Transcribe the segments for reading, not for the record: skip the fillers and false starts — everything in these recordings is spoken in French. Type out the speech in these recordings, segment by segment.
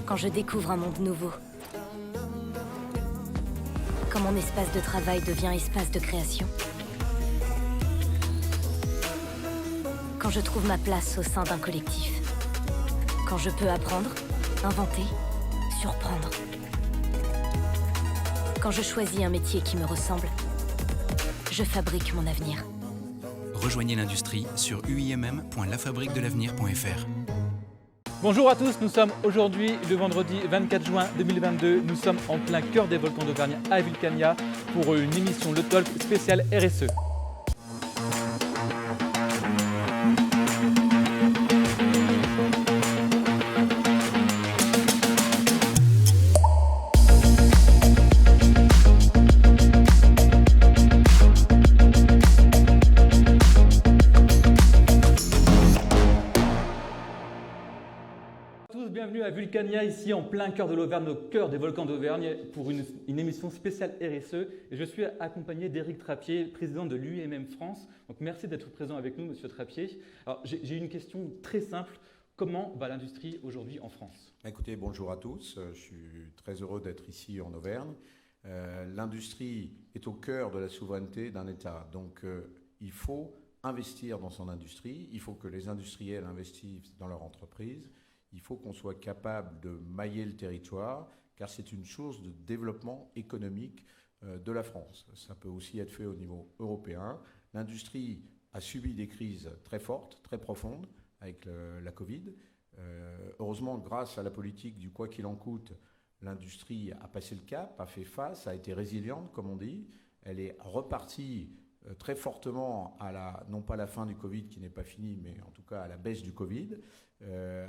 Quand je découvre un monde nouveau. Quand mon espace de travail devient espace de création. Quand je trouve ma place au sein d'un collectif. Quand je peux apprendre, inventer, surprendre. Quand je choisis un métier qui me ressemble, je fabrique mon avenir. Rejoignez l'industrie sur uimm.lafabriquedelavenir.fr. Bonjour à tous, nous sommes aujourd'hui le vendredi 24 juin 2022. Nous sommes en plein cœur des volcans d'Auvergne à Vulcania pour une émission Le Talk spéciale RSE. Bienvenue à Vulcania, ici en plein cœur de l'Auvergne, au cœur des volcans d'Auvergne, pour une émission spéciale RSE. Et je suis accompagné d'Éric Trappier, président de l'UIMM France. Donc merci d'être présent avec nous, monsieur Trappier. Alors j'ai une question très simple. Comment va l'industrie aujourd'hui en France ? Écoutez, bonjour à tous. Je suis très heureux d'être ici en Auvergne. L'industrie est au cœur de la souveraineté d'un État. Donc il faut investir dans son industrie. Il faut que les industriels investissent dans leur entreprise. Il faut qu'on soit capable de mailler le territoire, car c'est une source de développement économique de la France. Ça peut aussi être fait au niveau européen. L'industrie a subi des crises très fortes, très profondes, avec la Covid. Heureusement, grâce à la politique du quoi qu'il en coûte, l'industrie a passé le cap, a fait face, a été résiliente, comme on dit. Elle est repartie très fortement non pas à la fin du Covid qui n'est pas fini, mais en tout cas à la baisse du Covid,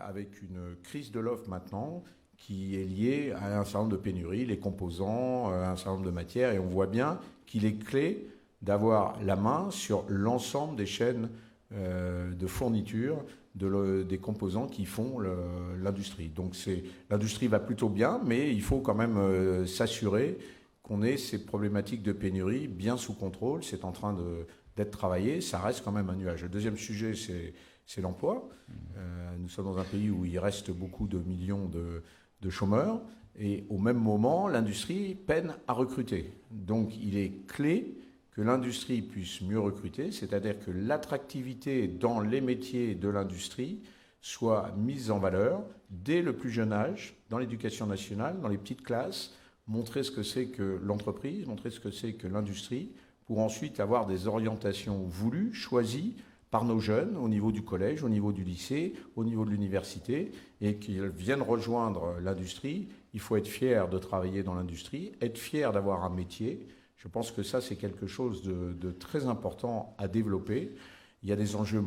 avec une crise de l'offre maintenant qui est liée à un certain nombre de pénuries, les composants, un certain nombre de matières, et on voit bien qu'il est clé d'avoir la main sur l'ensemble des chaînes de fourniture des composants qui font l'industrie. Donc l'industrie va plutôt bien, mais il faut quand même s'assurer qu'on ait ces problématiques de pénurie bien sous contrôle. C'est en train d'être travaillé, ça reste quand même un nuage. Le deuxième sujet, c'est l'emploi. Nous sommes dans un pays où il reste beaucoup de millions de chômeurs, et au même moment, l'industrie peine à recruter. Donc il est clé que l'industrie puisse mieux recruter, c'est-à-dire que l'attractivité dans les métiers de l'industrie soit mise en valeur dès le plus jeune âge, dans l'éducation nationale, dans les petites classes, montrer ce que c'est que l'entreprise, montrer ce que c'est que l'industrie, pour ensuite avoir des orientations voulues, choisies par nos jeunes au niveau du collège, au niveau du lycée, au niveau de l'université, et qu'ils viennent rejoindre l'industrie. Il faut être fier de travailler dans l'industrie, être fier d'avoir un métier. Je pense que ça, c'est quelque chose de très important à développer. Il y a des enjeux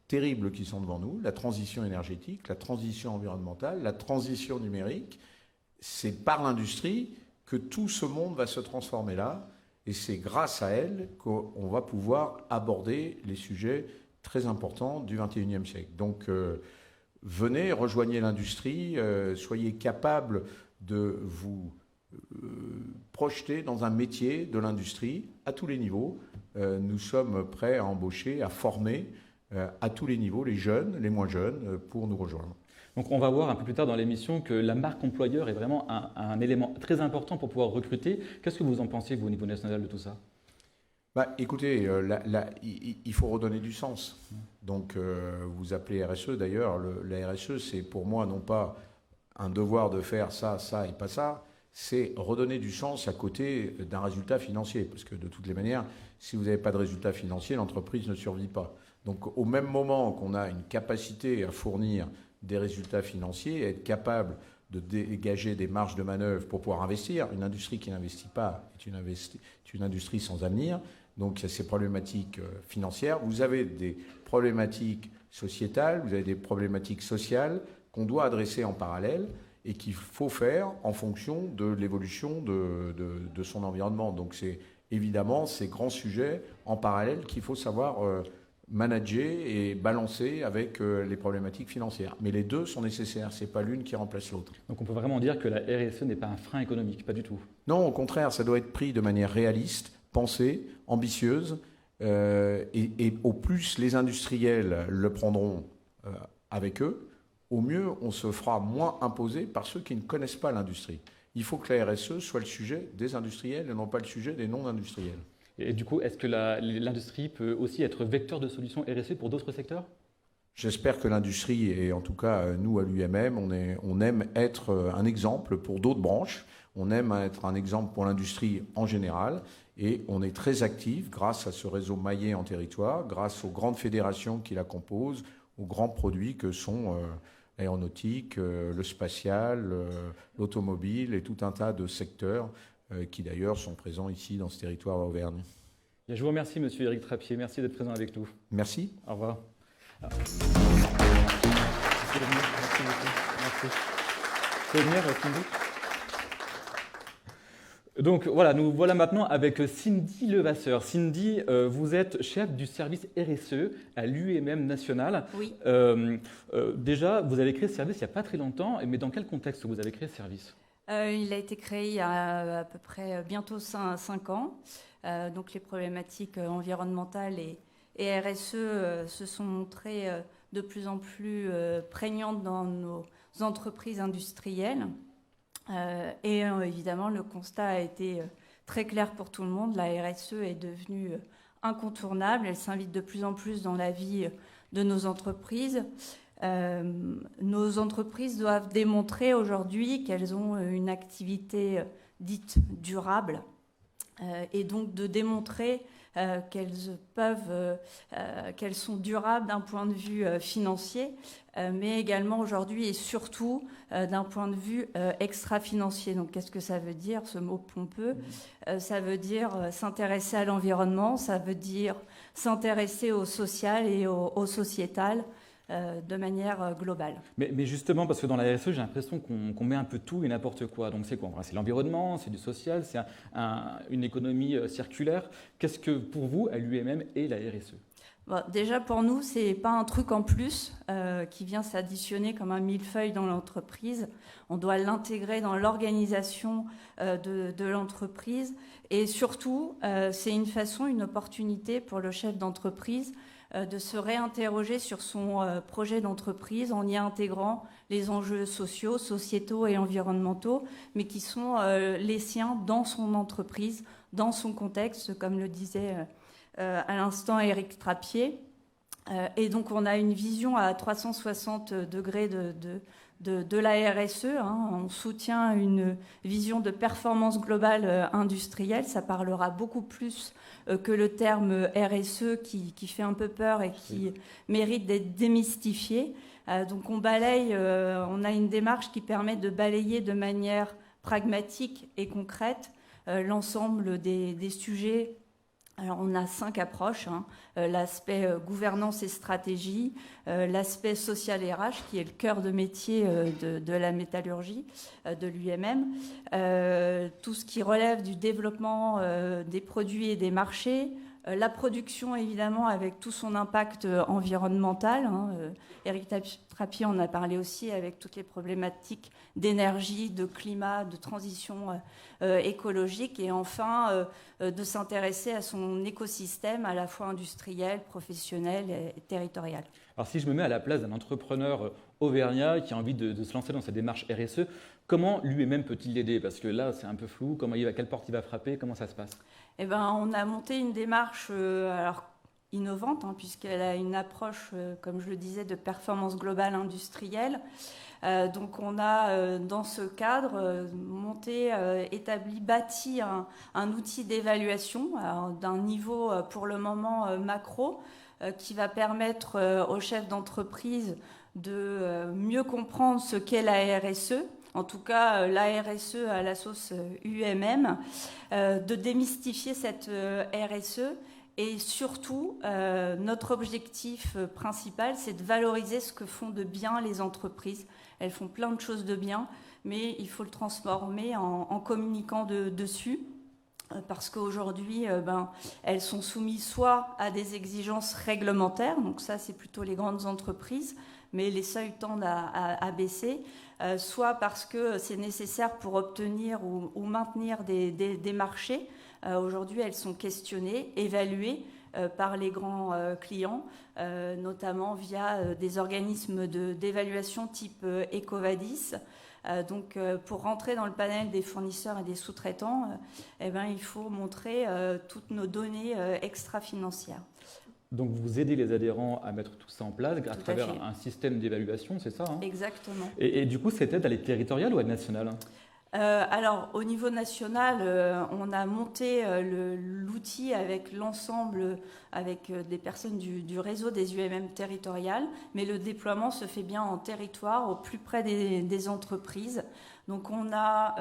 terribles qui sont devant nous, la transition énergétique, la transition environnementale, la transition numérique. C'est par l'industrie que tout ce monde va se transformer là, et c'est grâce à elle qu'on va pouvoir aborder les sujets très importants du XXIe siècle. Donc venez, rejoignez l'industrie, soyez capables de vous projeter dans un métier de l'industrie à tous les niveaux. Nous sommes prêts à embaucher, à former à tous les niveaux, les jeunes, les moins jeunes, pour nous rejoindre. Donc on va voir un peu plus tard dans l'émission que la marque employeur est vraiment un élément très important pour pouvoir recruter. Qu'est-ce que vous en pensez, vous, au niveau national, de tout ça ? Écoutez, il faut redonner du sens. Donc vous appelez RSE, d'ailleurs, la RSE, c'est pour moi non pas un devoir de faire ça, ça et pas ça, c'est redonner du sens à côté d'un résultat financier. Parce que de toutes les manières, si vous n'avez pas de résultat financier, l'entreprise ne survit pas. Donc au même moment qu'on a une capacité à fournir des résultats financiers, être capable de dégager des marges de manœuvre pour pouvoir investir. Une industrie qui n'investit pas est une industrie sans avenir. Donc il y a ces problématiques financières. Vous avez des problématiques sociétales, vous avez des problématiques sociales qu'on doit adresser en parallèle et qu'il faut faire en fonction de l'évolution de son environnement. Donc c'est évidemment ces grands sujets en parallèle qu'il faut savoir manager et balancer avec les problématiques financières. Mais les deux sont nécessaires, ce n'est pas l'une qui remplace l'autre. Donc on peut vraiment dire que la RSE n'est pas un frein économique, pas du tout. Non, au contraire, ça doit être pris de manière réaliste, pensée, ambitieuse, et au plus les industriels le prendront avec eux, au mieux, on se fera moins imposer par ceux qui ne connaissent pas l'industrie. Il faut que la RSE soit le sujet des industriels et non pas le sujet des non-industriels. Et du coup, est-ce que l'industrie peut aussi être vecteur de solutions RSE pour d'autres secteurs ? J'espère que l'industrie, et en tout cas nous à l'UMM, on aime être un exemple pour d'autres branches, on aime être un exemple pour l'industrie en général, et on est très actif grâce à ce réseau maillé en territoire, grâce aux grandes fédérations qui la composent, aux grands produits que sont l'aéronautique, le spatial, l'automobile et tout un tas de secteurs qui d'ailleurs sont présents ici dans ce territoire d'Auvergne. Je vous remercie, monsieur Éric Trappier. Merci d'être présent avec nous. Merci. Au revoir. Merci beaucoup. Merci. Vous pouvez venir, Cindy ? Donc voilà, nous voilà maintenant avec Cindy Levasseur. Cindy, vous êtes chef du service RSE à l'UMM National. Oui. Déjà, vous avez créé ce service il n'y a pas très longtemps, mais dans quel contexte vous avez créé ce service ? Il a été créé il y a à peu près bientôt 5 ans. Donc les problématiques environnementales et RSE se sont montrées de plus en plus prégnantes dans nos entreprises industrielles. Et évidemment, le constat a été très clair pour tout le monde. La RSE est devenue incontournable. Elle s'invite de plus en plus dans la vie de nos entreprises. Nos entreprises doivent démontrer aujourd'hui qu'elles ont une activité dite durable et donc de démontrer qu'elles sont durables d'un point de vue financier, mais également aujourd'hui et surtout d'un point de vue extra-financier. Donc qu'est-ce que ça veut dire, ce mot pompeux ? Ça veut dire s'intéresser à l'environnement, ça veut dire s'intéresser au social et au sociétal, de manière globale. Mais justement, parce que dans la RSE, j'ai l'impression qu'on met un peu tout et n'importe quoi. Donc c'est quoi ? C'est l'environnement, c'est du social, c'est une économie circulaire. Qu'est-ce que pour vous, à l'UMM, est la RSE ? Bon, déjà pour nous, ce n'est pas un truc en plus qui vient s'additionner comme un millefeuille dans l'entreprise. On doit l'intégrer dans l'organisation de l'entreprise. Et surtout, c'est une opportunité pour le chef d'entreprise de se réinterroger sur son projet d'entreprise en y intégrant les enjeux sociaux, sociétaux et environnementaux, mais qui sont les siens dans son entreprise, dans son contexte, comme le disait à l'instant Éric Trappier. Et donc on a une vision à 360 degrés de la RSE. On soutient une vision de performance globale industrielle. Ça parlera beaucoup plus que le terme RSE qui fait un peu peur et qui mérite d'être démystifié. Donc on a une démarche qui permet de balayer de manière pragmatique et concrète l'ensemble des sujets. Alors on a 5 approches, l'aspect gouvernance et stratégie, l'aspect social et RH qui est le cœur de métier de la métallurgie de l'UMM, tout ce qui relève du développement des produits et des marchés, la production évidemment avec tout son impact environnemental. Éric Trappier en a parlé aussi avec toutes les problématiques d'énergie, de climat, de transition écologique et enfin de s'intéresser à son écosystème à la fois industriel, professionnel et territorial. Alors si je me mets à la place d'un entrepreneur auvergnat qui a envie de se lancer dans cette démarche RSE, comment lui-même peut-il l'aider ? Parce que là, c'est un peu flou. Quelle porte il va frapper ? Comment ça se passe ? On a monté une démarche innovante, puisqu'elle a une approche, comme je le disais, de performance globale industrielle. Donc on a, dans ce cadre, bâti un outil d'évaluation d'un niveau, pour le moment, macro, qui va permettre aux chefs d'entreprise de mieux comprendre ce qu'est la RSE, en tout cas la RSE à la sauce UMM, de démystifier cette RSE. Et surtout, notre objectif principal, c'est de valoriser ce que font de bien les entreprises. Elles font plein de choses de bien, mais il faut le transformer en communiquant dessus. Parce qu'aujourd'hui, elles sont soumises soit à des exigences réglementaires, donc ça c'est plutôt les grandes entreprises, mais les seuils tendent à baisser, soit parce que c'est nécessaire pour obtenir ou maintenir des marchés. Aujourd'hui, elles sont questionnées, évaluées, par les grands clients, notamment via des organismes d'évaluation type EcoVadis. Donc, pour rentrer dans le panel des fournisseurs et des sous-traitants, il faut montrer toutes nos données extra-financières. Donc vous aidez les adhérents à mettre tout ça en place à travers fait. un système d'évaluation, c'est ça, hein? Exactement. Et du coup, cette aide, elle est territoriale ou elle est nationale? Alors, au niveau national, on a monté l'outil avec l'ensemble, avec des personnes du réseau des UMM territoriales, mais le déploiement se fait bien en territoire, au plus près des entreprises. Donc, on a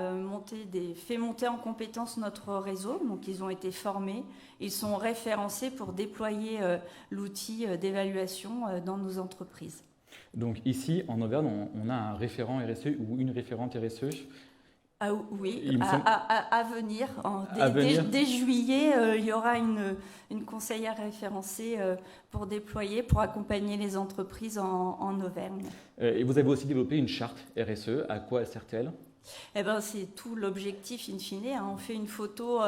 fait monter en compétence notre réseau, donc ils ont été formés, ils sont référencés pour déployer l'outil d'évaluation dans nos entreprises. Donc ici, en Auvergne, on a un référent RSE ou une référente RSE. Ah oui, Il me semble- à venir. À venir. Dès juillet, il y aura une conseillère référencée pour déployer, pour accompagner les entreprises en Auvergne. Et vous avez aussi développé une charte RSE. À quoi elle sert-elle? C'est tout l'objectif in fine, hein. On fait une photo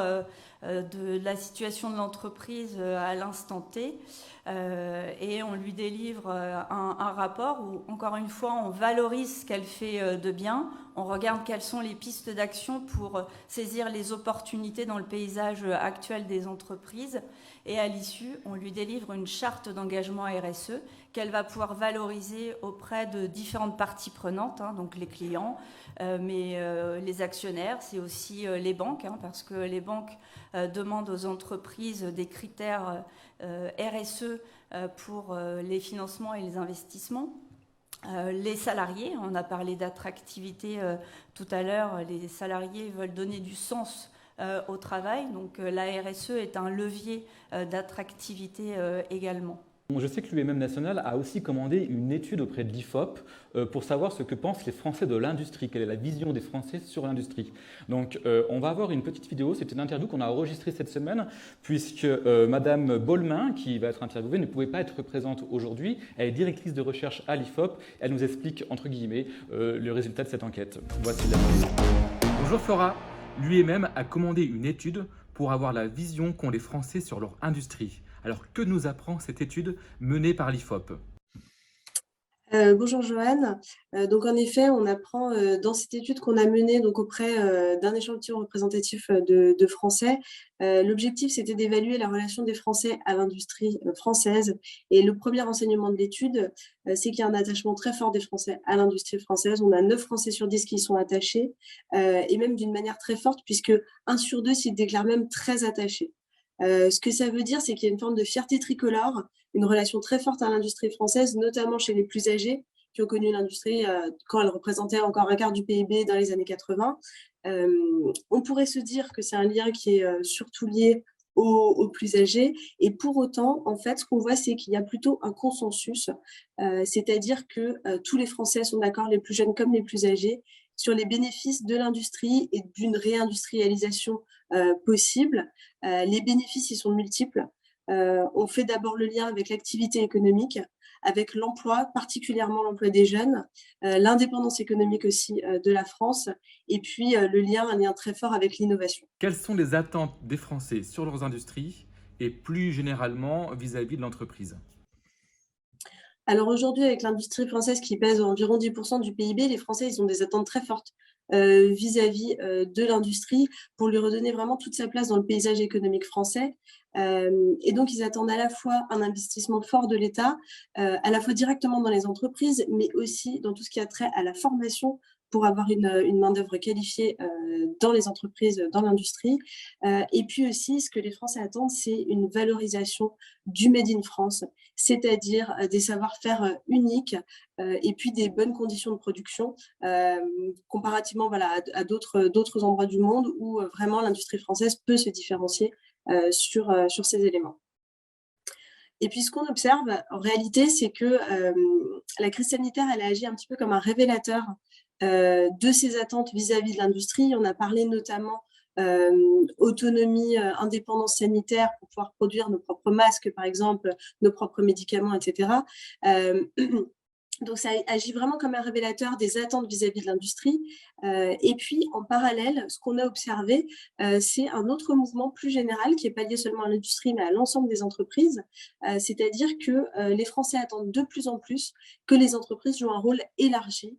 de la situation de l'entreprise à l'instant T et on lui délivre un rapport où, encore une fois, on valorise ce qu'elle fait de bien, on regarde quelles sont les pistes d'action pour saisir les opportunités dans le paysage actuel des entreprises et à l'issue, on lui délivre une charte d'engagement RSE qu'elle va pouvoir valoriser auprès de différentes parties prenantes, hein, donc les clients, mais les actionnaires, c'est aussi les banques, hein, parce que les banques demandent aux entreprises des critères RSE pour les financements et les investissements. Les salariés, on a parlé d'attractivité tout à l'heure, les salariés veulent donner du sens au travail, donc la RSE est un levier d'attractivité également. Je sais que l'UMM national a aussi commandé une étude auprès de l'IFOP pour savoir ce que pensent les Français de l'industrie, quelle est la vision des Français sur l'industrie. Donc on va avoir une petite vidéo, c'est une interview qu'on a enregistrée cette semaine, puisque Madame Bolmin, qui va être interviewée, ne pouvait pas être présente aujourd'hui. Elle est directrice de recherche à l'IFOP. Elle nous explique, entre guillemets, le résultat de cette enquête. Voici la vidéo. Bonjour Flora, l'UMM a commandé une étude pour avoir la vision qu'ont les Français sur leur industrie. Alors, que nous apprend cette étude menée par l'IFOP? Bonjour Joanne. Donc en effet, on apprend dans cette étude qu'on a menée donc auprès d'un échantillon représentatif de Français. L'objectif, c'était d'évaluer la relation des Français à l'industrie française. Et le premier enseignement de l'étude, c'est qu'il y a un attachement très fort des Français à l'industrie française. On a 9 Français sur 10 qui y sont attachés, et même d'une manière très forte, puisque 1 sur 2 s'y déclarent même très attachés. Ce que ça veut dire, c'est qu'il y a une forme de fierté tricolore, une relation très forte à l'industrie française, notamment chez les plus âgés, qui ont connu l'industrie quand elle représentait encore un quart du PIB dans les années 80. On pourrait se dire que c'est un lien qui est surtout lié aux plus âgés. Et pour autant, en fait, ce qu'on voit, c'est qu'il y a plutôt un consensus, c'est-à-dire que tous les Français sont d'accord, les plus jeunes comme les plus âgés, sur les bénéfices de l'industrie et d'une réindustrialisation possible. Les bénéfices, ils sont multiples. On fait d'abord le lien avec l'activité économique, avec l'emploi, particulièrement l'emploi des jeunes, l'indépendance économique aussi de la France, et puis un lien très fort avec l'innovation. Quelles sont les attentes des Français sur leurs industries et plus généralement vis-à-vis de l'entreprise? Alors aujourd'hui, avec l'industrie française qui pèse environ 10% du PIB, les Français, ils ont des attentes très fortes vis-à-vis de l'industrie pour lui redonner vraiment toute sa place dans le paysage économique français. Et donc, ils attendent à la fois un investissement fort de l'État, à la fois directement dans les entreprises, mais aussi dans tout ce qui a trait à la formation pour avoir une main-d'œuvre qualifiée dans les entreprises, dans l'industrie. Et puis aussi, ce que les Français attendent, c'est une valorisation du Made in France, c'est-à-dire des savoir-faire uniques et puis des bonnes conditions de production comparativement à d'autres endroits du monde où vraiment l'industrie française peut se différencier sur ces éléments. Et puis, ce qu'on observe, en réalité, c'est que la crise sanitaire, elle a agi un petit peu comme un révélateur de ces attentes vis-à-vis de l'industrie. On a parlé notamment autonomie, indépendance sanitaire pour pouvoir produire nos propres masques, par exemple, nos propres médicaments, etc. Donc, ça agit vraiment comme un révélateur des attentes vis-à-vis de l'industrie. Et puis, en parallèle, ce qu'on a observé, c'est un autre mouvement plus général qui n'est pas lié seulement à l'industrie, mais à l'ensemble des entreprises. C'est-à-dire que les Français attendent de plus en plus que les entreprises jouent un rôle élargi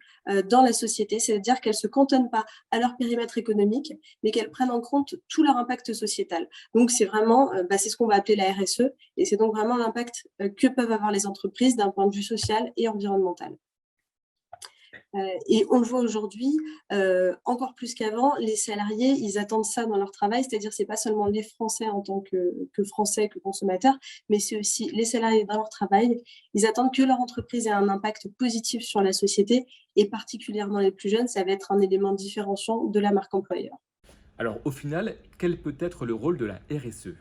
dans la société. C'est-à-dire qu'elles ne se cantonnent pas à leur périmètre économique, mais qu'elles prennent en compte tout leur impact sociétal. Donc, c'est vraiment, c'est ce qu'on va appeler la RSE. Et c'est donc vraiment l'impact que peuvent avoir les entreprises d'un point de vue social et environnemental. Et on le voit aujourd'hui, encore plus qu'avant, les salariés, ils attendent ça dans leur travail, c'est-à-dire c'est pas seulement les Français en tant que Français, que consommateurs, mais c'est aussi les salariés dans leur travail. Ils attendent que leur entreprise ait un impact positif sur la société, et particulièrement les plus jeunes, ça va être un élément différenciant de la marque employeur. Alors au final, quel peut être le rôle de la RSE ?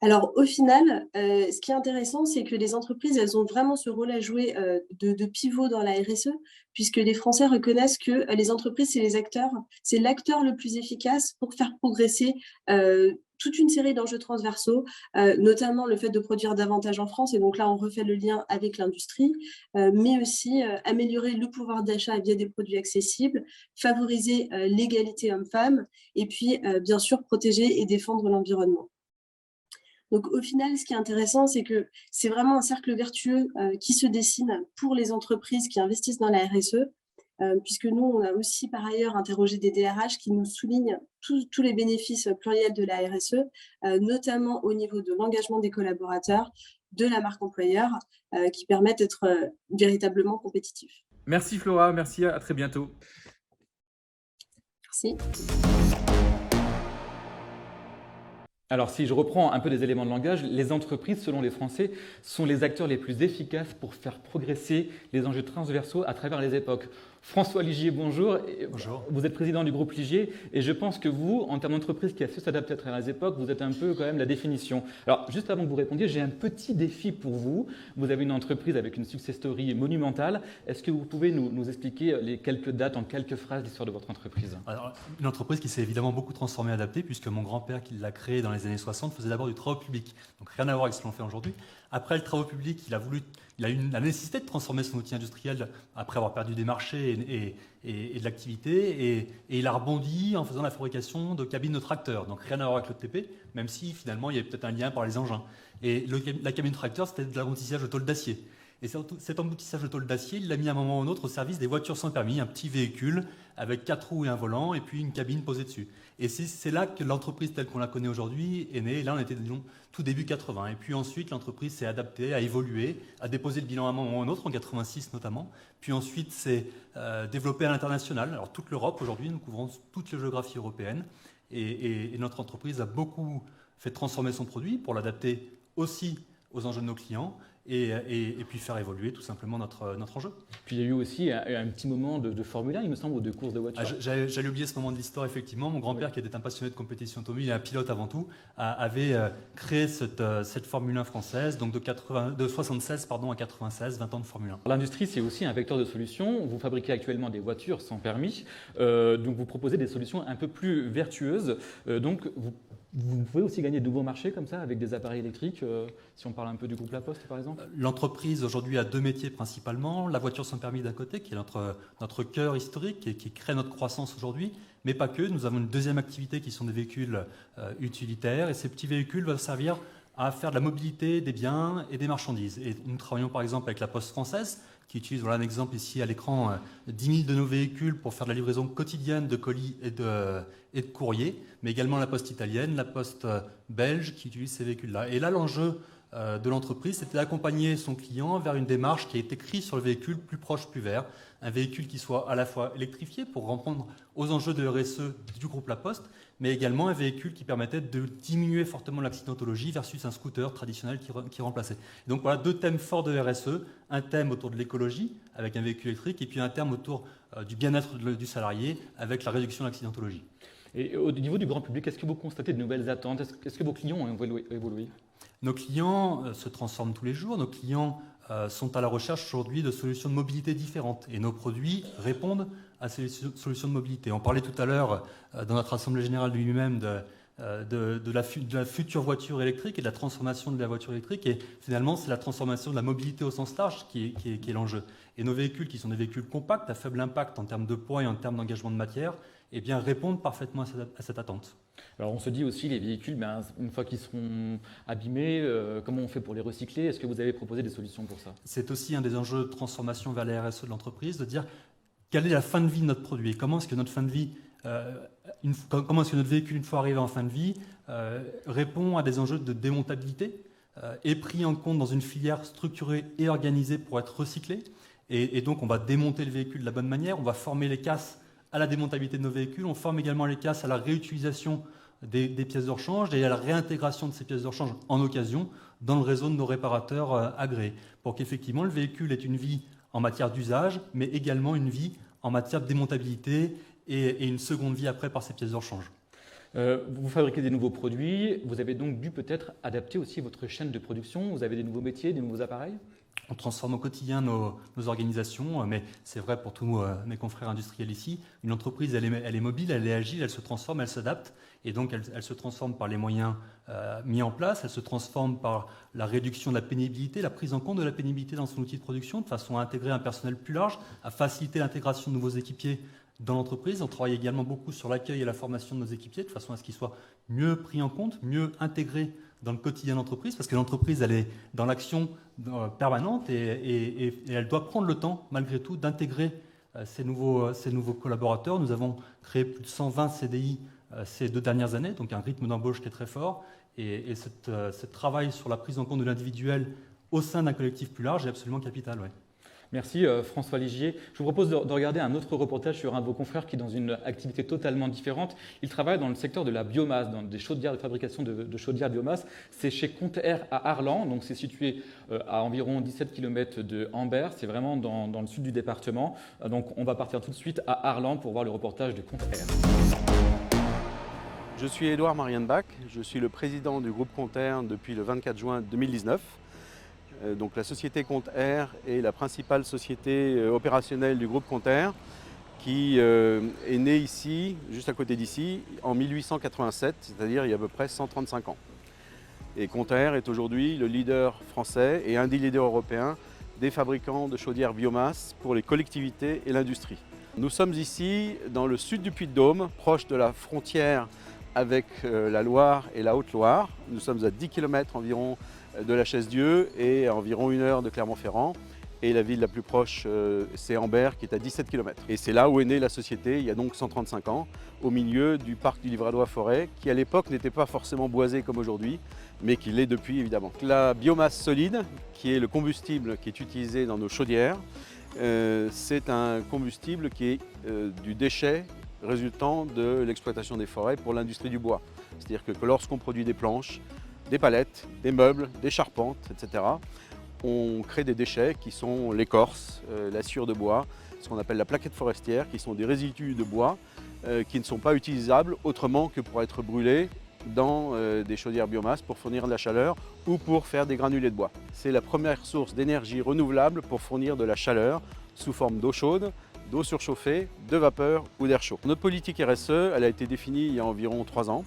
Alors, au final, ce qui est intéressant, c'est que les entreprises, elles ont vraiment ce rôle à jouer de pivot dans la RSE, puisque les Français reconnaissent que les entreprises, c'est l'acteur le plus efficace pour faire progresser toute une série d'enjeux transversaux, notamment le fait de produire davantage en France, et donc là, on refait le lien avec l'industrie, mais aussi améliorer le pouvoir d'achat via des produits accessibles, favoriser l'égalité homme-femme, et puis, bien sûr, protéger et défendre l'environnement. Donc, au final, ce qui est intéressant, c'est que c'est vraiment un cercle vertueux qui se dessine pour les entreprises qui investissent dans la RSE, puisque nous, on a aussi par ailleurs interrogé des DRH qui nous soulignent tous les bénéfices pluriels de la RSE, notamment au niveau de l'engagement des collaborateurs, de la marque employeur, qui permettent d'être véritablement compétitifs. Merci Flora, merci, à très bientôt. Merci. Alors, si je reprends un peu des éléments de langage, les entreprises, selon les Français, sont les acteurs les plus efficaces pour faire progresser les enjeux transversaux à travers les époques. François Ligier, bonjour. Bonjour. Vous êtes président du groupe Ligier et je pense que vous, en termes d'entreprise qui a su s'adapter à travers les époques, vous êtes un peu quand même la définition. Alors, juste avant que vous répondiez, j'ai un petit défi pour vous. Vous avez une entreprise avec une success story monumentale. Est-ce que vous pouvez nous expliquer les quelques dates en quelques phrases l'histoire de votre entreprise ? Alors, une entreprise qui s'est évidemment beaucoup transformée et adaptée, puisque mon grand-père qui l'a créée dans les années 60 faisait d'abord du travaux public. Donc rien à voir avec ce que l'on fait aujourd'hui. Après le travaux public, il a eu la nécessité de transformer son outil industriel après avoir perdu des marchés et de l'activité. Et il a rebondi en faisant la fabrication de cabines de tracteurs. Donc rien à voir avec le TP, même si finalement il y avait peut-être un lien par les engins. Et la cabine de tracteur, c'était de l'emboutissage de tôle d'acier. Et cet emboutissage de tôle d'acier, il l'a mis à un moment ou un autre au service des voitures sans permis, un petit véhicule avec 4 roues et un volant, et puis une cabine posée dessus. Et c'est là que l'entreprise telle qu'on la connaît aujourd'hui est née. Et là, on était disons, tout début 80. Et puis ensuite, l'entreprise s'est adaptée, a évolué, a déposé le bilan à un moment ou un autre, en 86 notamment. Puis ensuite, s'est développée à l'international. Alors toute l'Europe, aujourd'hui, nous couvrons toute la géographie européenne. Et notre entreprise a beaucoup fait transformer son produit pour l'adapter aussi aux enjeux de nos clients. Et puis faire évoluer tout simplement notre enjeu. Puis il y a eu aussi un petit moment de Formule 1, il me semble, ou de course de voiture. J'allais oublier ce moment de l'histoire, effectivement. Mon grand-père, qui était un passionné de compétition automobile et un pilote avant tout, avait créé cette Formule 1 française, donc de 76 à 96, 20 ans de Formule 1. L'industrie, c'est aussi un vecteur de solutions. Vous fabriquez actuellement des voitures sans permis, donc vous proposez des solutions un peu plus vertueuses. Donc vous pouvez aussi gagner de nouveaux marchés comme ça avec des appareils électriques, si on parle un peu du groupe La Poste par exemple. L'entreprise aujourd'hui a 2 métiers principalement, la voiture sans permis d'un côté qui est notre cœur historique et qui crée notre croissance aujourd'hui, mais pas que, nous avons une deuxième activité qui sont des véhicules utilitaires et ces petits véhicules vont servir à faire de la mobilité des biens et des marchandises. Et nous travaillons par exemple avec la Poste française qui utilise, voilà un exemple ici à l'écran, 10 000 de nos véhicules pour faire de la livraison quotidienne de colis et de courriers, mais également la Poste italienne, la Poste belge qui utilise ces véhicules-là. Et là, l'enjeu de l'entreprise, c'était d'accompagner son client vers une démarche qui a été écrite sur le véhicule plus proche, plus vert, un véhicule qui soit à la fois électrifié pour répondre aux enjeux de RSE du groupe La Poste, mais également un véhicule qui permettait de diminuer fortement l'accidentologie versus un scooter traditionnel qui remplaçait. Et donc voilà 2 thèmes forts de RSE, un thème autour de l'écologie avec un véhicule électrique et puis un thème autour du bien-être du salarié avec la réduction de l'accidentologie. Et au niveau du grand public, est-ce que vous constatez de nouvelles attentes ? Est-ce que vos clients ont évolué ? Nos clients se transforment tous les jours, nos clients sont à la recherche aujourd'hui de solutions de mobilité différentes et nos produits répondent à ces solutions de mobilité. On parlait tout à l'heure dans notre Assemblée Générale de lui-même de la future voiture électrique et de la transformation de la voiture électrique. Et finalement, c'est la transformation de la mobilité au sens large qui est l'enjeu. Et nos véhicules, qui sont des véhicules compacts, à faible impact en termes de poids et en termes d'engagement de matière, eh bien, répondent parfaitement à cette attente. Alors on se dit aussi, les véhicules, une fois qu'ils seront abîmés, comment on fait pour les recycler? Est-ce que vous avez proposé des solutions pour ça? C'est aussi un des enjeux de transformation vers la RSE de l'entreprise, de dire quelle est la fin de vie de notre produit et comment est-ce que notre fin de vie, comment est-ce que notre véhicule, une fois arrivé en fin de vie, répond à des enjeux de démontabilité, est pris en compte dans une filière structurée et organisée pour être recyclé. Et donc on va démonter le véhicule de la bonne manière, on va former les casses à la démontabilité de nos véhicules, on forme également les casses à la réutilisation des pièces de rechange et à la réintégration de ces pièces de rechange en occasion dans le réseau de nos réparateurs agréés, pour qu'effectivement le véhicule ait une vie en matière d'usage, mais également une vie en matière de démontabilité et une seconde vie après par ces pièces de rechange. Vous fabriquez des nouveaux produits, vous avez donc dû peut-être adapter aussi votre chaîne de production, vous avez des nouveaux métiers, des nouveaux appareils? On transforme au quotidien nos organisations, mais c'est vrai pour tous mes confrères industriels ici. Une entreprise, elle est mobile, elle est agile, elle se transforme, elle s'adapte. Et donc, elle se transforme par les moyens mis en place, elle se transforme par la réduction de la pénibilité, la prise en compte de la pénibilité dans son outil de production, de façon à intégrer un personnel plus large, à faciliter l'intégration de nouveaux équipiers dans l'entreprise. On travaille également beaucoup sur l'accueil et la formation de nos équipiers, de façon à ce qu'ils soient mieux pris en compte, mieux intégrés dans le quotidien de l'entreprise, parce que l'entreprise, elle est dans l'action permanente et elle doit prendre le temps, malgré tout, d'intégrer ces nouveaux collaborateurs. Nous avons créé plus de 120 CDI ces 2 dernières années, donc un rythme d'embauche qui est très fort. Et ce travail sur la prise en compte de l'individuel au sein d'un collectif plus large est absolument capital. Ouais. Merci François Ligier. Je vous propose de regarder un autre reportage sur un de vos confrères qui est dans une activité totalement différente. Il travaille dans le secteur de la biomasse, dans des chaudières de fabrication de chaudières biomasse. C'est chez Contair à Arlan, donc c'est situé à environ 17 km de Ambert. C'est vraiment dans le sud du département. Donc on va partir tout de suite à Arlan pour voir le reportage de Contair. Je suis Édouard Marienbach, je suis le président du groupe Contair depuis le 24 juin 2019. Donc la société Contair est la principale société opérationnelle du groupe Contair qui est née ici, juste à côté d'ici, en 1887, c'est-à-dire il y a à peu près 135 ans. Et Contair est aujourd'hui le leader français et un des leaders européens des fabricants de chaudières biomasse pour les collectivités et l'industrie. Nous sommes ici dans le sud du Puy-de-Dôme, proche de la frontière avec la Loire et la Haute-Loire. Nous sommes à 10 km environ de la Chaise-Dieu et à environ 1 heure de Clermont-Ferrand. Et la ville la plus proche, c'est Ambert, qui est à 17 km. Et c'est là où est née la société, il y a donc 135 ans, au milieu du parc du Livradois-Forêt, qui à l'époque n'était pas forcément boisé comme aujourd'hui, mais qui l'est depuis évidemment. La biomasse solide, qui est le combustible qui est utilisé dans nos chaudières, c'est un combustible qui est du déchet résultant de l'exploitation des forêts pour l'industrie du bois. C'est-à-dire que lorsqu'on produit des planches, des palettes, des meubles, des charpentes, etc., on crée des déchets qui sont l'écorce, la sciure de bois, ce qu'on appelle la plaquette forestière, qui sont des résidus de bois qui ne sont pas utilisables autrement que pour être brûlés dans des chaudières biomasse pour fournir de la chaleur ou pour faire des granulés de bois. C'est la première source d'énergie renouvelable pour fournir de la chaleur sous forme d'eau chaude, d'eau surchauffée, de vapeur ou d'air chaud. Notre politique RSE, elle a été définie il y a environ 3 ans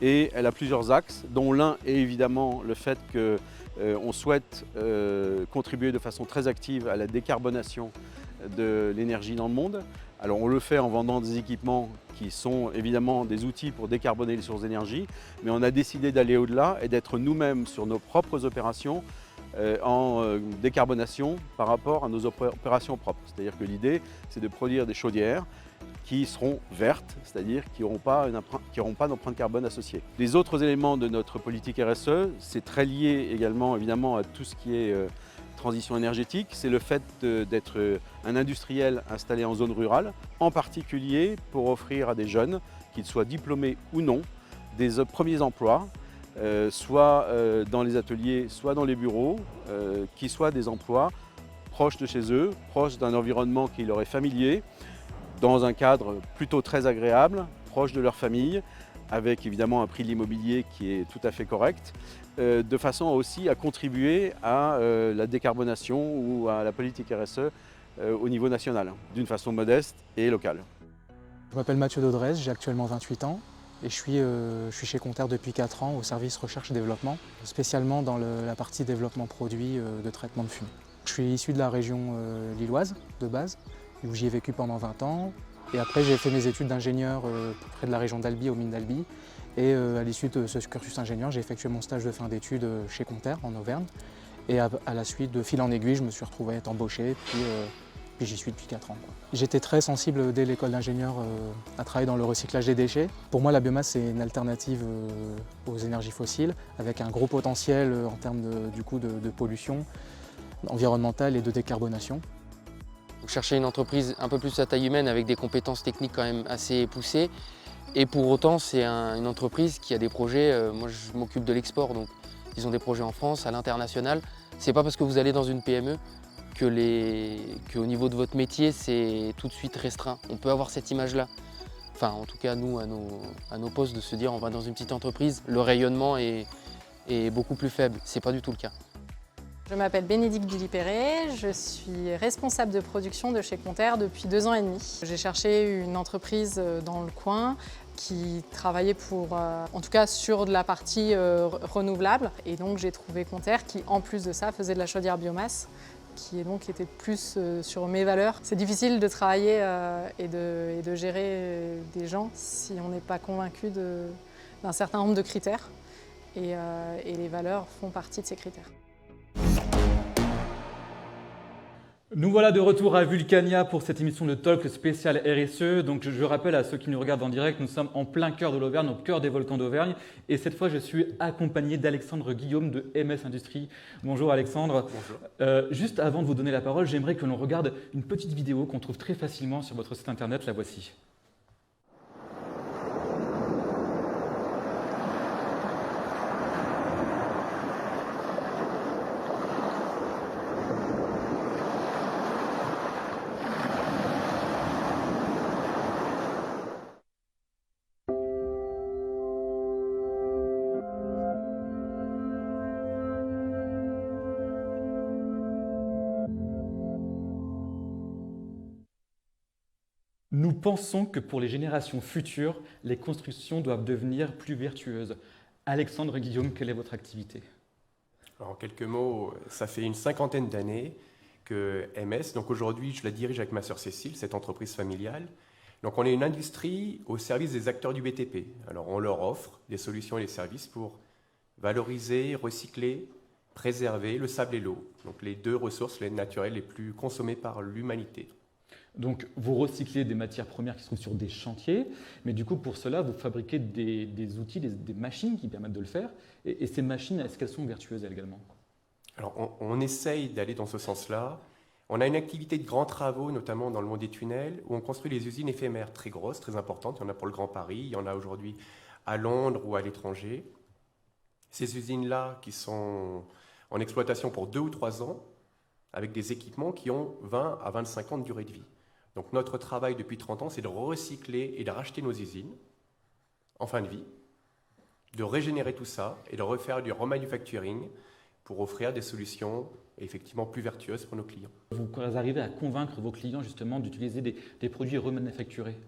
et elle a plusieurs axes, dont l'un est évidemment le fait qu'on souhaite contribuer de façon très active à la décarbonation de l'énergie dans le monde. Alors on le fait en vendant des équipements qui sont évidemment des outils pour décarboner les sources d'énergie, mais on a décidé d'aller au-delà et d'être nous-mêmes sur nos propres opérations en décarbonation par rapport à nos opérations propres. C'est-à-dire que l'idée, c'est de produire des chaudières qui seront vertes, c'est-à-dire qui n'auront pas d'empreinte carbone associée. Les autres éléments de notre politique RSE, c'est très lié également évidemment à tout ce qui est transition énergétique, c'est le fait d'être un industriel installé en zone rurale, en particulier pour offrir à des jeunes, qu'ils soient diplômés ou non, des premiers emplois, soit dans les ateliers, soit dans les bureaux, qui soient des emplois proches de chez eux, proches d'un environnement qui leur est familier, dans un cadre plutôt très agréable, proche de leur famille, avec évidemment un prix de l'immobilier qui est tout à fait correct, de façon aussi à contribuer à la décarbonation ou à la politique RSE au niveau national, d'une façon modeste et locale. Je m'appelle Mathieu Daudrez, j'ai actuellement 28 ans et je suis chez Conter depuis 4 ans au service recherche et développement, spécialement dans la partie développement produit de traitement de fumée. Je suis issu de la région lilloise de base, où j'y ai vécu pendant 20 ans. Et après, j'ai fait mes études d'ingénieur près de la région d'Albi, aux mines d'Albi. Et à l'issue de ce cursus ingénieur, j'ai effectué mon stage de fin d'études chez Conter, en Auvergne. Et à la suite, de fil en aiguille, je me suis retrouvé à être embauché, puis j'y suis depuis 4 ans. J'étais très sensible dès l'école d'ingénieur à travailler dans le recyclage des déchets. Pour moi, la biomasse, c'est une alternative aux énergies fossiles, avec un gros potentiel en termes de pollution environnementale et de décarbonation. Donc, chercher une entreprise un peu plus à taille humaine avec des compétences techniques quand même assez poussées. Et pour autant, c'est une entreprise qui a des projets, moi je m'occupe de l'export, donc ils ont des projets en France, à l'international. C'est pas parce que vous allez dans une PME qu'au niveau de votre métier, c'est tout de suite restreint. On peut avoir cette image-là. Enfin, en tout cas, nous, à nos postes, de se dire on va dans une petite entreprise, le rayonnement est beaucoup plus faible. C'est pas du tout le cas. Je m'appelle Bénédicte Dulipéré, je suis responsable de production de chez Conter depuis 2 ans et demi. J'ai cherché une entreprise dans le coin qui travaillait en tout cas sur de la partie renouvelable. Et donc j'ai trouvé Conter qui, en plus de ça, faisait de la chaudière biomasse, qui était plus sur mes valeurs. C'est difficile de travailler et de gérer des gens si on n'est pas convaincu d'un certain nombre de critères. Et les valeurs font partie de ces critères. Nous voilà de retour à Vulcania pour cette émission de Talk spécial RSE. Donc je rappelle à ceux qui nous regardent en direct, nous sommes en plein cœur de l'Auvergne, au cœur des volcans d'Auvergne. Et cette fois, je suis accompagné d'Alexandre Guillaume de MS Industrie. Bonjour Alexandre. Bonjour. Juste avant de vous donner la parole, j'aimerais que l'on regarde une petite vidéo qu'on trouve très facilement sur votre site internet. La voici. Nous pensons que pour les générations futures, les constructions doivent devenir plus vertueuses. Alexandre Guillaume, quelle est votre activité? Alors, en quelques mots, ça fait une 50aine d'années que MS, donc aujourd'hui je la dirige avec ma sœur Cécile, cette entreprise familiale. Donc on est une industrie au service des acteurs du BTP. Alors on leur offre des solutions et des services pour valoriser, recycler, préserver le sable et l'eau. Donc les 2 ressources naturelles les plus consommées par l'humanité. Donc, vous recyclez des matières premières qui se trouvent sur des chantiers, mais du coup, pour cela, vous fabriquez des outils, des machines qui permettent de le faire. Et ces machines, est-ce qu'elles sont vertueuses également? Alors, on essaye d'aller dans ce sens-là. On a une activité de grands travaux, notamment dans le monde des tunnels, où on construit des usines éphémères très grosses, très importantes. Il y en a pour le Grand Paris, il y en a aujourd'hui à Londres ou à l'étranger. Ces usines-là, qui sont en exploitation pour 2 ou 3 ans, avec des équipements qui ont 20 à 25 ans de durée de vie. Donc notre travail depuis 30 ans, c'est de recycler et de racheter nos usines en fin de vie, de régénérer tout ça et de refaire du remanufacturing pour offrir des solutions effectivement plus vertueuses pour nos clients. Vous arrivez à convaincre vos clients justement d'utiliser des produits remanufacturés?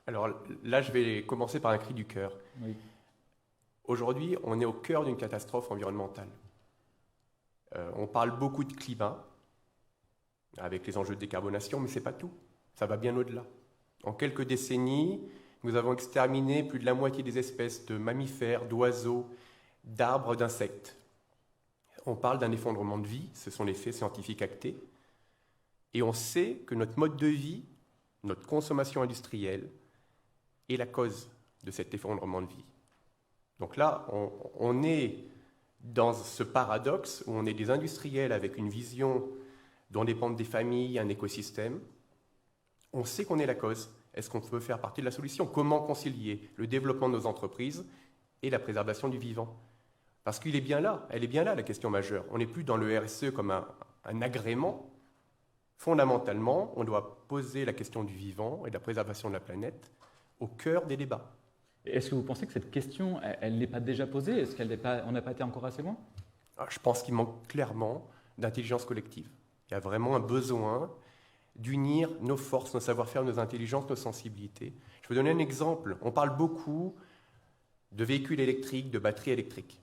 Alors là, je vais commencer par un cri du cœur. Oui. Aujourd'hui, on est au cœur d'une catastrophe environnementale. On parle beaucoup de climat, avec les enjeux de décarbonation, mais ce n'est pas tout. Ça va bien au-delà. En quelques décennies, nous avons exterminé plus de la moitié des espèces de mammifères, d'oiseaux, d'arbres, d'insectes. On parle d'un effondrement de vie, ce sont les faits scientifiques actés. Et on sait que notre mode de vie, notre consommation industrielle, est la cause de cet effondrement de vie. Donc là, on est dans ce paradoxe où on est des industriels avec une vision dont dépendent des familles, un écosystème. On sait qu'on est la cause. Est-ce qu'on peut faire partie de la solution? Comment concilier le développement de nos entreprises et la préservation du vivant? Parce qu'il est bien là, elle est bien là la question majeure. On n'est plus dans le RSE comme un agrément. Fondamentalement, on doit poser la question du vivant et de la préservation de la planète au cœur des débats. Est-ce que vous pensez que cette question, elle n'est pas déjà posée? Est-ce qu'on n'a pas été encore assez loin? Je pense qu'il manque clairement d'intelligence collective. Il y a vraiment un besoin d'unir nos forces, nos savoir-faire, nos intelligences, nos sensibilités. Je vais vous donner un exemple. On parle beaucoup de véhicules électriques, de batteries électriques.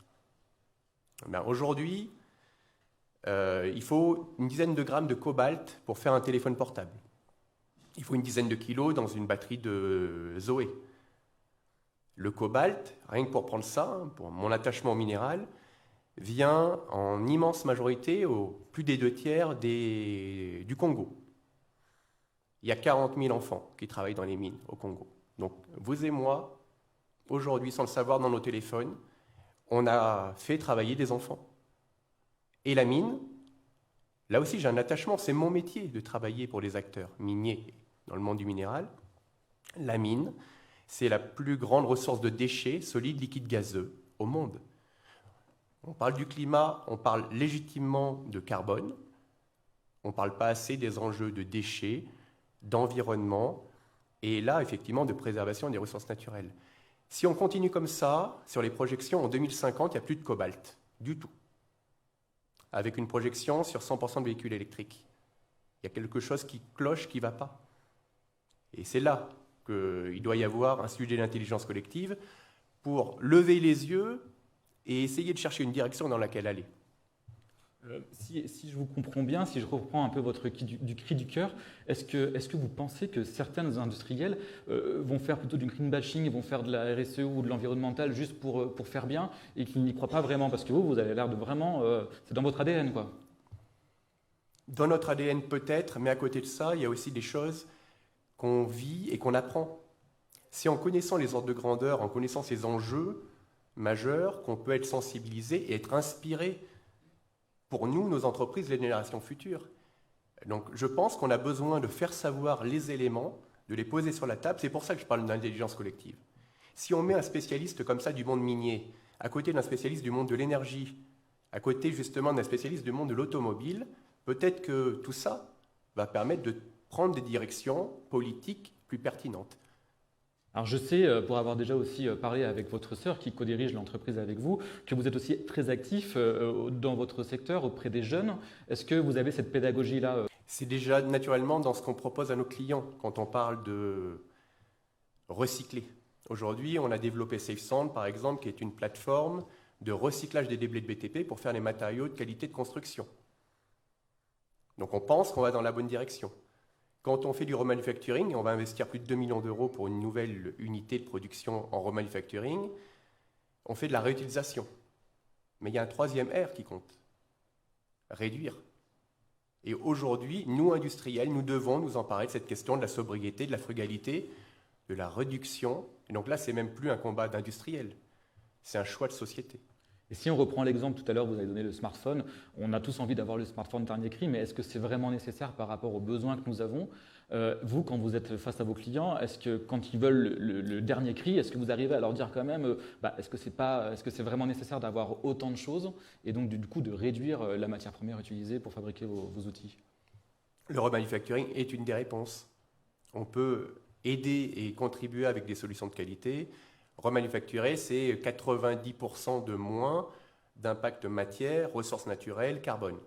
Aujourd'hui, il faut une dizaine de grammes de cobalt pour faire un téléphone portable. Il faut une dizaine de kilos dans une batterie de Zoé. Le cobalt, rien que pour prendre ça, pour mon attachement au minéral, vient en immense majorité, au plus des 2/3 du Congo. Il y a 40 000 enfants qui travaillent dans les mines au Congo. Donc vous et moi, aujourd'hui, sans le savoir dans nos téléphones, on a fait travailler des enfants. Et la mine, là aussi j'ai un attachement, c'est mon métier de travailler pour les acteurs miniers dans le monde du minéral. La mine, c'est la plus grande ressource de déchets solides, liquides, gazeux au monde. On parle du climat, on parle légitimement de carbone, on ne parle pas assez des enjeux de déchets, d'environnement, et là, effectivement, de préservation des ressources naturelles. Si on continue comme ça, sur les projections, en 2050, il n'y a plus de cobalt, du tout. Avec une projection sur 100% de véhicules électriques. Il y a quelque chose qui cloche, qui ne va pas. Et c'est là qu'il doit y avoir un sujet d'intelligence collective pour lever les yeux et essayer de chercher une direction dans laquelle aller. Si je vous comprends bien, si je reprends un peu votre cri du cœur, est-ce que vous pensez que certains industriels vont faire plutôt du green bashing, vont faire de la RSE ou de l'environnemental juste pour faire bien et qu'ils n'y croient pas vraiment? Parce que vous avez l'air de vraiment... c'est dans votre ADN, quoi. Dans notre ADN peut-être, mais à côté de ça, il y a aussi des choses qu'on vit et qu'on apprend. C'est en connaissant les ordres de grandeur, en connaissant ces enjeux majeurs qu'on peut être sensibilisé et être inspiré pour nous, nos entreprises, les générations futures. Donc je pense qu'on a besoin de faire savoir les éléments, de les poser sur la table. C'est pour ça que je parle d'intelligence collective. Si on met un spécialiste comme ça du monde minier, à côté d'un spécialiste du monde de l'énergie, à côté justement d'un spécialiste du monde de l'automobile, peut-être que tout ça va permettre de prendre des directions politiques plus pertinentes. Alors je sais, pour avoir déjà aussi parlé avec votre sœur qui co-dirige l'entreprise avec vous, que vous êtes aussi très actif dans votre secteur auprès des jeunes. Est-ce que vous avez cette pédagogie-là? C'est déjà naturellement dans ce qu'on propose à nos clients quand on parle de recycler. Aujourd'hui, on a développé SafeSand, par exemple, qui est une plateforme de recyclage des déblais de BTP pour faire les matériaux de qualité de construction. Donc on pense qu'on va dans la bonne direction. Quand on fait du remanufacturing, on va investir plus de 2 millions d'euros pour une nouvelle unité de production en remanufacturing, on fait de la réutilisation. Mais il y a un troisième R qui compte, réduire. Et aujourd'hui, nous, industriels, nous devons nous emparer de cette question de la sobriété, de la frugalité, de la réduction. Et donc là, c'est même plus un combat d'industriels, c'est un choix de société. Et si on reprend l'exemple, tout à l'heure, vous avez donné le smartphone, on a tous envie d'avoir le smartphone dernier cri, mais est-ce que c'est vraiment nécessaire par rapport aux besoins que nous avons? Vous, quand vous êtes face à vos clients, est-ce que quand ils veulent le dernier cri, est-ce que vous arrivez à leur dire quand même, est-ce que c'est vraiment nécessaire d'avoir autant de choses et donc du coup de réduire la matière première utilisée pour fabriquer vos outils? Le remanufacturing est une des réponses. On peut aider et contribuer avec des solutions de qualité. Remanufacturer, c'est 90% de moins d'impact matière, ressources naturelles, carbone.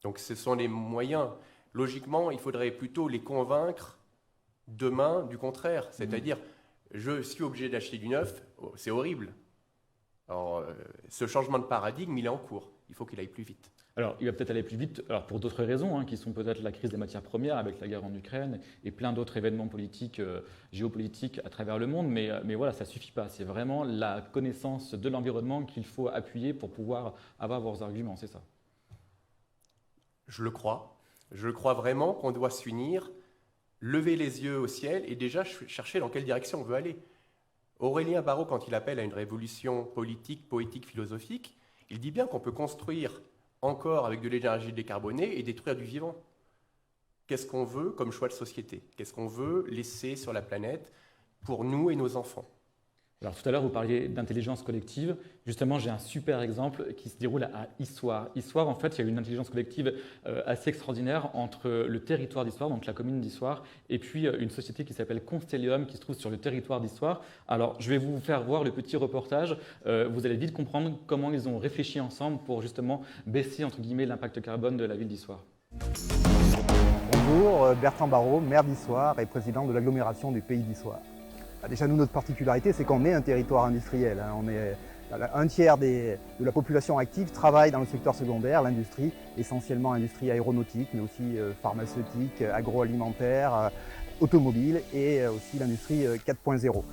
Donc ce sont les moyens. Logiquement, il faudrait plutôt les convaincre demain du contraire. C'est-à-dire, je suis obligé d'acheter du neuf, c'est horrible. Alors, ce changement de paradigme, il est en cours. Il faut qu'il aille plus vite. Alors, il va peut-être aller plus vite, alors pour d'autres raisons, qui sont peut-être la crise des matières premières avec la guerre en Ukraine et plein d'autres événements politiques, géopolitiques à travers le monde, mais voilà, ça ne suffit pas. C'est vraiment la connaissance de l'environnement qu'il faut appuyer pour pouvoir avoir vos arguments, c'est ça? Je le crois. Je le crois vraiment qu'on doit s'unir, lever les yeux au ciel et déjà chercher dans quelle direction on veut aller. Aurélien Barraud, quand il appelle à une révolution politique, poétique, philosophique, il dit bien qu'on peut construire encore avec de l'énergie décarbonée et détruire du vivant. Qu'est-ce qu'on veut comme choix de société? Qu'est-ce qu'on veut laisser sur la planète pour nous et nos enfants? Alors tout à l'heure, vous parliez d'intelligence collective. Justement, j'ai un super exemple qui se déroule à Issoire. Issoire, en fait, il y a une intelligence collective assez extraordinaire entre le territoire d'Issoire, donc la commune d'Issoire, et puis une société qui s'appelle Constellium, qui se trouve sur le territoire d'Issoire. Alors, je vais vous faire voir le petit reportage. Vous allez vite comprendre comment ils ont réfléchi ensemble pour justement baisser, entre guillemets, l'impact carbone de la ville d'Issoire. On Bonjour, Bertrand Barrault, maire d'Issoire et président de l'agglomération du Pays d'Issoire. Déjà, nous, notre particularité, c'est qu'on est un territoire industriel. On est, un tiers de la population active travaille dans le secteur secondaire, l'industrie, essentiellement industrie aéronautique, mais aussi pharmaceutique, agroalimentaire, automobile et aussi l'industrie 4.0.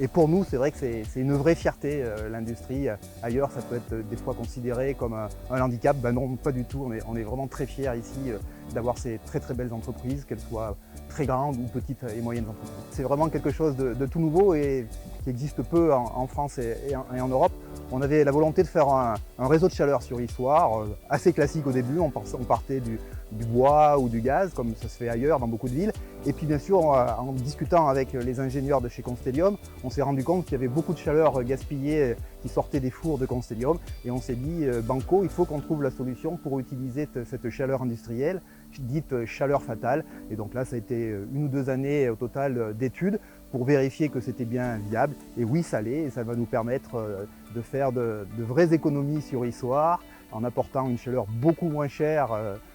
Et pour nous, c'est vrai que c'est une vraie fierté, l'industrie. Ailleurs, ça peut être des fois considéré comme un handicap. Ben non, pas du tout. On est vraiment très fiers ici d'avoir ces très très belles entreprises, qu'elles soient très grandes ou petites et moyennes entreprises. C'est vraiment quelque chose de tout nouveau et qui existe peu en France et en Europe. On avait la volonté de faire un réseau de chaleur sur Issoire, assez classique au début. On partait du bois ou du gaz, comme ça se fait ailleurs dans beaucoup de villes. Et puis bien sûr, en discutant avec les ingénieurs de chez Constellium, on s'est rendu compte qu'il y avait beaucoup de chaleur gaspillée qui sortait des fours de Constellium. Et on s'est dit, banco, il faut qu'on trouve la solution pour utiliser cette chaleur industrielle, dite chaleur fatale. Et donc là, ça a été 1 ou 2 années au total d'études pour vérifier que c'était bien viable. Et oui, ça l'est, et ça va nous permettre de faire de vraies économies sur Issoire, en apportant une chaleur beaucoup moins chère,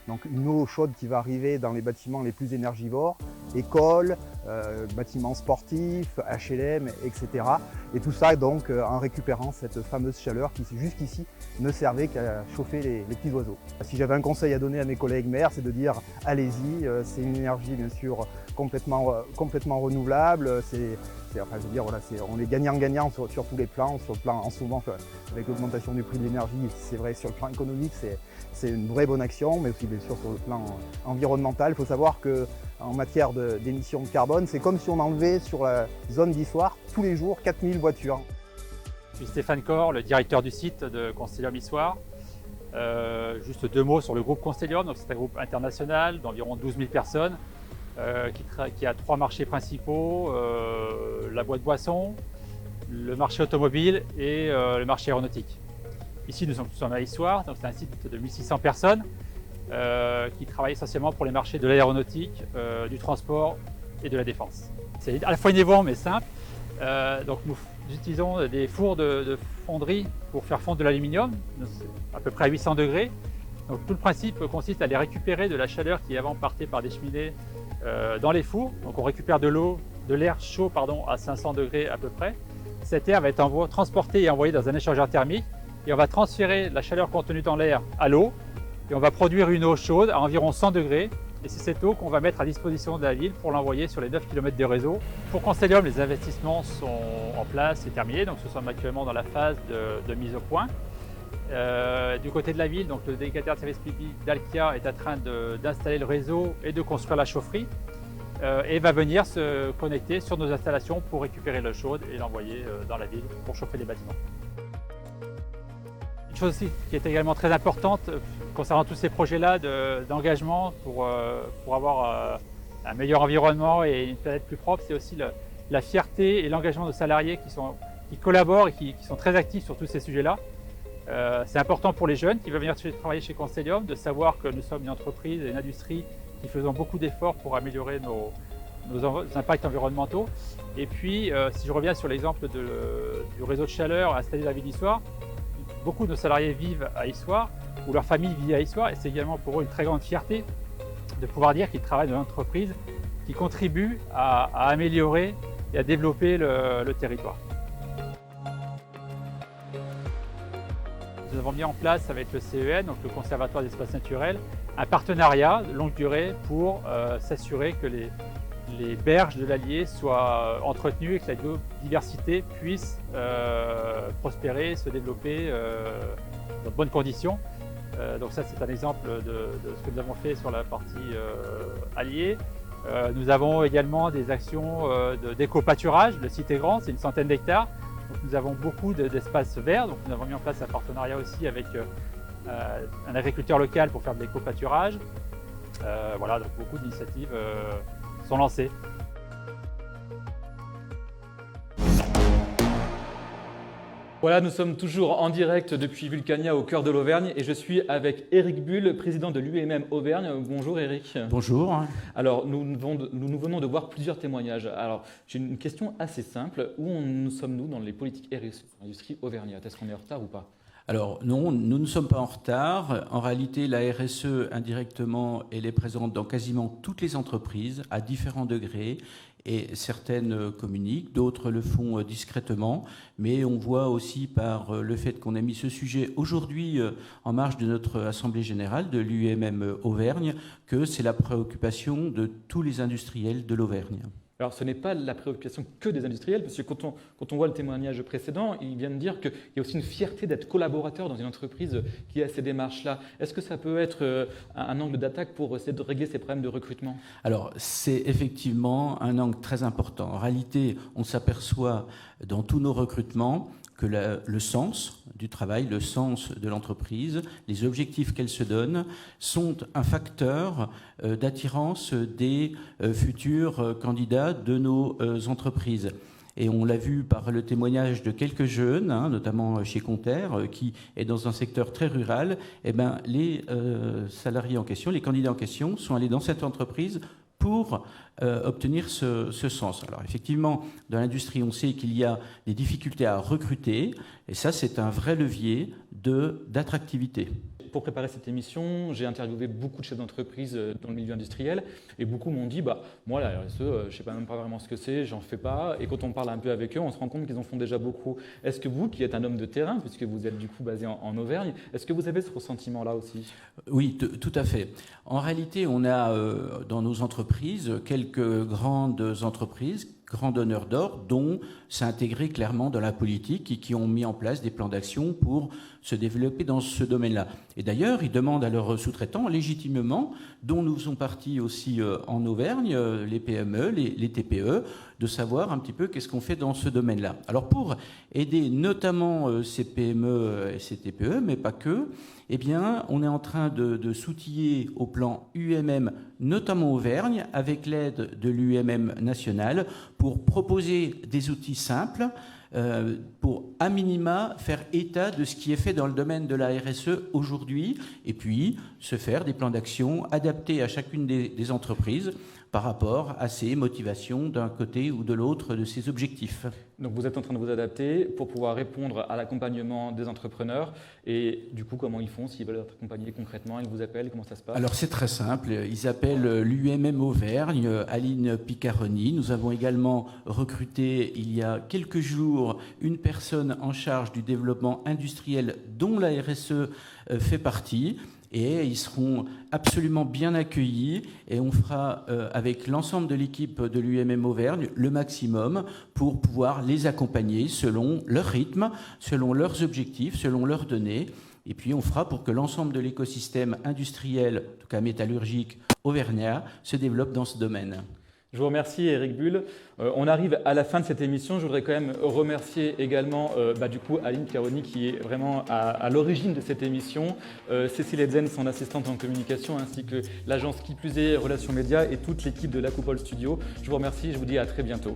donc une eau chaude qui va arriver dans les bâtiments les plus énergivores, écoles, bâtiments sportifs, HLM, etc. Et tout ça donc en récupérant cette fameuse chaleur qui jusqu'ici ne servait qu'à chauffer les petits oiseaux. Si j'avais un conseil à donner à mes collègues maires, c'est de dire allez-y, c'est une énergie bien sûr complètement renouvelable, enfin, je veux dire, voilà, on est gagnant-gagnant sur tous les plans, sur le plan en ce moment avec l'augmentation du prix de l'énergie, c'est vrai sur le plan économique, c'est une vraie bonne action, mais aussi bien sûr sur le plan environnemental. Il faut savoir qu'en matière d'émissions de carbone, c'est comme si on enlevait sur la zone d'Issoire tous les jours 4000 voitures. Je suis Stéphane Corr, le directeur du site de Constellium Issoire. Juste 2 mots sur le groupe Constellium. C'est un groupe international d'environ 12 000 personnes qui a 3 marchés principaux, la boîte boisson, le marché automobile et le marché aéronautique. Ici, nous sommes à Issoire, donc c'est un site de 1600 personnes qui travaillent essentiellement pour les marchés de l'aéronautique, du transport et de la défense. C'est à la fois innovant mais simple. Donc nous utilisons des fours de fonderie pour faire fondre de l'aluminium, à peu près à 800 degrés. Donc tout le principe consiste à aller récupérer de la chaleur qui avant partait par des cheminées dans les fours. Donc on récupère de l'air chaud à 500 degrés à peu près. Cet air va être transporté et envoyé dans un échangeur thermique et on va transférer la chaleur contenue dans l'air à l'eau et on va produire une eau chaude à environ 100 degrés. Et c'est cette eau qu'on va mettre à disposition de la ville pour l'envoyer sur les 9 km de réseau. Pour Constellium, les investissements sont en place et terminés, donc nous sommes actuellement dans la phase de mise au point. Du côté de la ville, donc le délégataire de service public d'Alkia est en train d'installer le réseau et de construire la chaufferie et va venir se connecter sur nos installations pour récupérer l'eau chaude et l'envoyer dans la ville pour chauffer les bâtiments. Une chose aussi qui est également très importante concernant tous ces projets-là d'engagement pour avoir un meilleur environnement et une planète plus propre, c'est aussi la fierté et l'engagement de salariés qui collaborent et qui sont très actifs sur tous ces sujets-là. C'est important pour les jeunes qui veulent venir travailler chez Constellium de savoir que nous sommes une entreprise et une industrie qui faisons beaucoup d'efforts pour améliorer nos impacts environnementaux. Et puis, si je reviens sur l'exemple du réseau de chaleur installé dans la ville d'Issoire, beaucoup de nos salariés vivent à Issoire ou leur famille vit à Issoire et c'est également pour eux une très grande fierté de pouvoir dire qu'ils travaillent dans une entreprise qui contribue à améliorer et à développer le territoire. Nous avons mis en place avec le CEN, donc le Conservatoire des espaces naturels, un partenariat de longue durée pour s'assurer que les berges de l'Allier soient entretenues et que la biodiversité puisse prospérer, se développer dans de bonnes conditions. Donc ça, c'est un exemple de ce que nous avons fait sur la partie Allier. Nous avons également des actions d'éco-pâturage. Le site est grand, c'est une centaine d'hectares. Donc nous avons beaucoup d'espaces verts. Donc nous avons mis en place un partenariat aussi avec un agriculteur local pour faire de l'éco-pâturage. Voilà, donc beaucoup d'initiatives sont lancées. Voilà, nous sommes toujours en direct depuis Vulcania au cœur de l'Auvergne et je suis avec Éric Bull, président de l'UMM Auvergne. Bonjour Éric. Bonjour. Alors nous venons de voir plusieurs témoignages. Alors j'ai une question assez simple. Où sommes-nous dans les politiques RSE, industrie auvergnate? Est-ce qu'on est en retard ou pas? Alors non, nous ne sommes pas en retard. En réalité, la RSE, indirectement, elle est présente dans quasiment toutes les entreprises, à différents degrés. Et certaines communiquent, d'autres le font discrètement. Mais on voit aussi par le fait qu'on a mis ce sujet aujourd'hui en marge de notre Assemblée générale de l'UMM Auvergne, que c'est la préoccupation de tous les industriels de l'Auvergne. Alors, ce n'est pas la préoccupation que des industriels, parce que quand on voit le témoignage précédent, ils viennent dire qu'il y a aussi une fierté d'être collaborateur dans une entreprise qui a ces démarches-là. Est-ce que ça peut être un angle d'attaque pour essayer de régler ces problèmes de recrutement? Alors, c'est effectivement un angle très important. En réalité, on s'aperçoit dans tous nos recrutements que le sens du travail, le sens de l'entreprise, les objectifs qu'elle se donne sont un facteur d'attirance des futurs candidats de nos entreprises. Et on l'a vu par le témoignage de quelques jeunes, notamment chez Contair, qui est dans un secteur très rural. Eh ben, les salariés en question, les candidats en question, sont allés dans cette entreprise pour obtenir ce sens. Alors effectivement, dans l'industrie, on sait qu'il y a des difficultés à recruter, et ça, c'est un vrai levier d'attractivité. Pour préparer cette émission, j'ai interviewé beaucoup de chefs d'entreprise dans le milieu industriel et beaucoup m'ont dit moi, la RSE, je ne sais même pas vraiment ce que c'est, j'en fais pas. Et quand on parle un peu avec eux, on se rend compte qu'ils en font déjà beaucoup. Est-ce que vous, qui êtes un homme de terrain, puisque vous êtes du coup basé en Auvergne, est-ce que vous avez ce ressentiment-là aussi? Oui, tout à fait. En réalité, on a dans nos entreprises quelques grandes entreprises, grands donneurs d'ordre, dont s'est intégré clairement dans la politique et qui ont mis en place des plans d'action pour se développer dans ce domaine-là. Et d'ailleurs, ils demandent à leurs sous-traitants, légitimement, dont nous faisons partie aussi en Auvergne, les PME, les TPE, de savoir un petit peu qu'est-ce qu'on fait dans ce domaine-là. Alors pour aider notamment ces PME et ces TPE, mais pas que, eh bien, on est en train de s'outiller au plan UMM, notamment Auvergne, avec l'aide de l'UMM nationale, pour proposer des outils simples, pour à minima faire état de ce qui est fait dans le domaine de la RSE aujourd'hui, et puis se faire des plans d'action adaptés à chacune des entreprises par rapport à ses motivations d'un côté ou de l'autre de ses objectifs. Donc vous êtes en train de vous adapter pour pouvoir répondre à l'accompagnement des entrepreneurs. Et du coup, comment ils font s'ils veulent être accompagnés concrètement? Ils vous appellent? Comment ça se passe? Alors c'est très simple. Ils appellent l'UMM Auvergne, Aline Picaroni. Nous avons également recruté il y a quelques jours une personne en charge du développement industriel dont la RSE fait partie. Et ils seront absolument bien accueillis et on fera avec l'ensemble de l'équipe de l'UMM Auvergne le maximum pour pouvoir les accompagner selon leur rythme, selon leurs objectifs, selon leurs données. Et puis on fera pour que l'ensemble de l'écosystème industriel, en tout cas métallurgique, auvergnat, se développe dans ce domaine. Je vous remercie, Eric Bull. On arrive à la fin de cette émission. Je voudrais quand même remercier également du coup, Aline Picaroni, qui est vraiment à l'origine de cette émission, Cécile Edzen, son assistante en communication, ainsi que l'agence Qui Plus Est Relations Médias et toute l'équipe de la Coupole Studio. Je vous remercie et je vous dis à très bientôt.